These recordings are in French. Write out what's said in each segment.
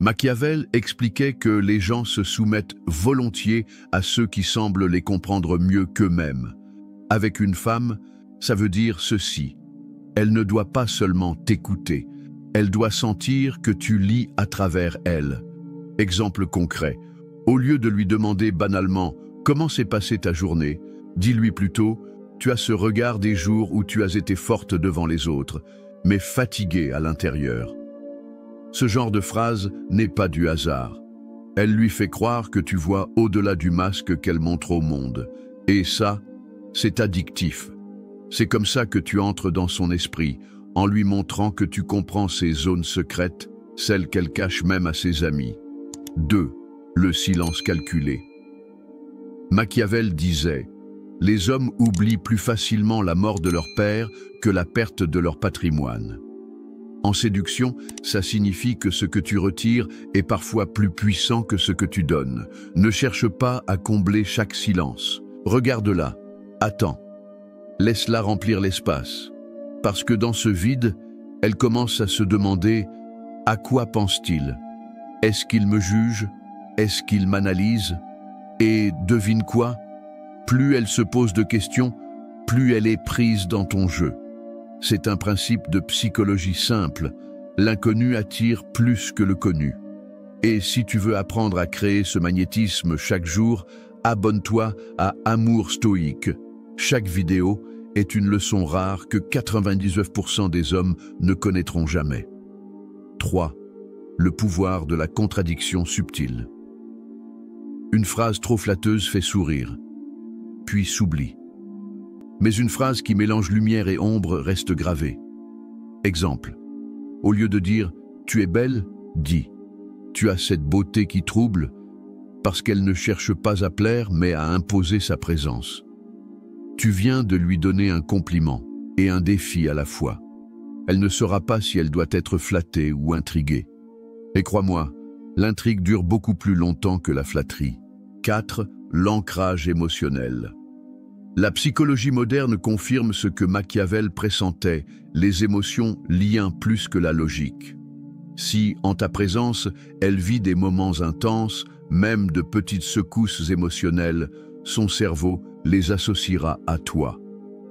Machiavel expliquait que les gens se soumettent volontiers à ceux qui semblent les comprendre mieux qu'eux-mêmes. Avec une femme, ça veut dire ceci. Elle ne doit pas seulement t'écouter, elle doit sentir que tu lis à travers elle. Exemple concret, au lieu de lui demander banalement « Comment s'est passée ta journée ?», dis-lui plutôt « Tu as ce regard des jours où tu as été forte devant les autres, mais fatiguée à l'intérieur. » Ce genre de phrase n'est pas du hasard. Elle lui fait croire que tu vois au-delà du masque qu'elle montre au monde. Et ça, c'est addictif. C'est comme ça que tu entres dans son esprit, en lui montrant que tu comprends ses zones secrètes, celles qu'elle cache même à ses amis. 2. Le silence calculé. Machiavel disait « Les hommes oublient plus facilement la mort de leur père que la perte de leur patrimoine. » En séduction, ça signifie que ce que tu retires est parfois plus puissant que ce que tu donnes. Ne cherche pas à combler chaque silence. Regarde-la, attends. Laisse-la remplir l'espace. Parce que dans ce vide, elle commence à se demander « À quoi pense-t-il ? Est-ce qu'il me juge ? Est-ce qu'il m'analyse ?» Et devine quoi ? Plus elle se pose de questions, plus elle est prise dans ton jeu. C'est un principe de psychologie simple. L'inconnu attire plus que le connu. Et si tu veux apprendre à créer ce magnétisme chaque jour, abonne-toi à Amour Stoïque. Chaque vidéo est une leçon rare que 99% des hommes ne connaîtront jamais. 3. Le pouvoir de la contradiction subtile. Une phrase trop flatteuse fait sourire, puis s'oublie. Mais une phrase qui mélange lumière et ombre reste gravée. Exemple. Au lieu de dire « tu es belle », dis « tu as cette beauté qui trouble », parce qu'elle ne cherche pas à plaire mais à imposer sa présence. Tu viens de lui donner un compliment et un défi à la fois. Elle ne saura pas si elle doit être flattée ou intriguée. Et crois-moi, l'intrigue dure beaucoup plus longtemps que la flatterie. 4. L'ancrage émotionnel. La psychologie moderne confirme ce que Machiavel pressentait, les émotions lient plus que la logique. Si, en ta présence, elle vit des moments intenses, même de petites secousses émotionnelles, son cerveau les associera à toi.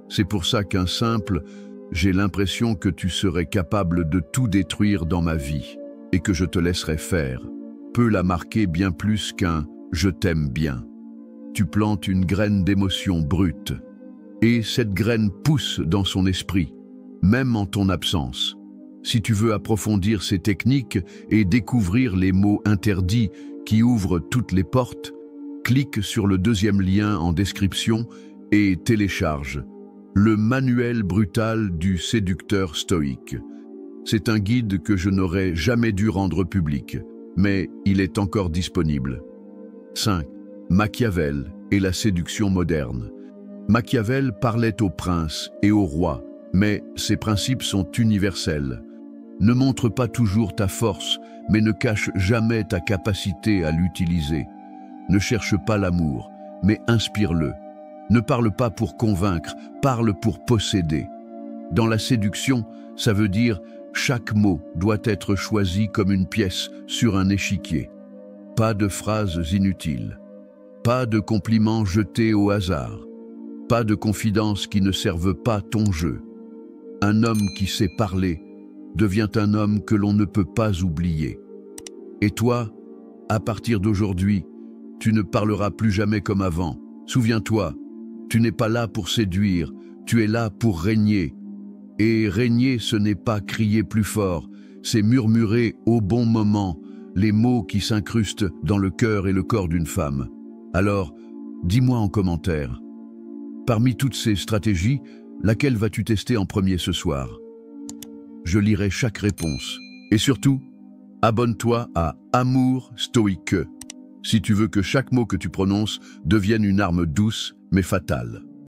C'est pour ça qu'un simple « j'ai l'impression que tu serais capable de tout détruire dans ma vie et que je te laisserai faire » peut la marquer bien plus qu'un « je t'aime bien ». Tu plantes une graine d'émotion brute. Et cette graine pousse dans son esprit, même en ton absence. Si tu veux approfondir ces techniques et découvrir les mots interdits qui ouvrent toutes les portes, clique sur le deuxième lien en description et télécharge le manuel brutal du séducteur stoïque. C'est un guide que je n'aurais jamais dû rendre public, mais il est encore disponible. 5. Machiavel et la séduction moderne. Machiavel parlait aux princes et aux rois, mais ses principes sont universels. Ne montre pas toujours ta force, mais ne cache jamais ta capacité à l'utiliser. Ne cherche pas l'amour, mais inspire-le. Ne parle pas pour convaincre, parle pour posséder. Dans la séduction, ça veut dire chaque mot doit être choisi comme une pièce sur un échiquier. Pas de phrases inutiles. Pas de compliments jetés au hasard. Pas de confidences qui ne servent pas ton jeu. Un homme qui sait parler devient un homme que l'on ne peut pas oublier. Et toi, à partir d'aujourd'hui, tu ne parleras plus jamais comme avant. Souviens-toi, tu n'es pas là pour séduire, tu es là pour régner. Et régner, ce n'est pas crier plus fort, c'est murmurer au bon moment les mots qui s'incrustent dans le cœur et le corps d'une femme. Alors, dis-moi en commentaire, parmi toutes ces stratégies, laquelle vas-tu tester en premier ce soir? Je lirai chaque réponse. Et surtout, abonne-toi à Amour Stoïque, si tu veux que chaque mot que tu prononces devienne une arme douce mais fatale.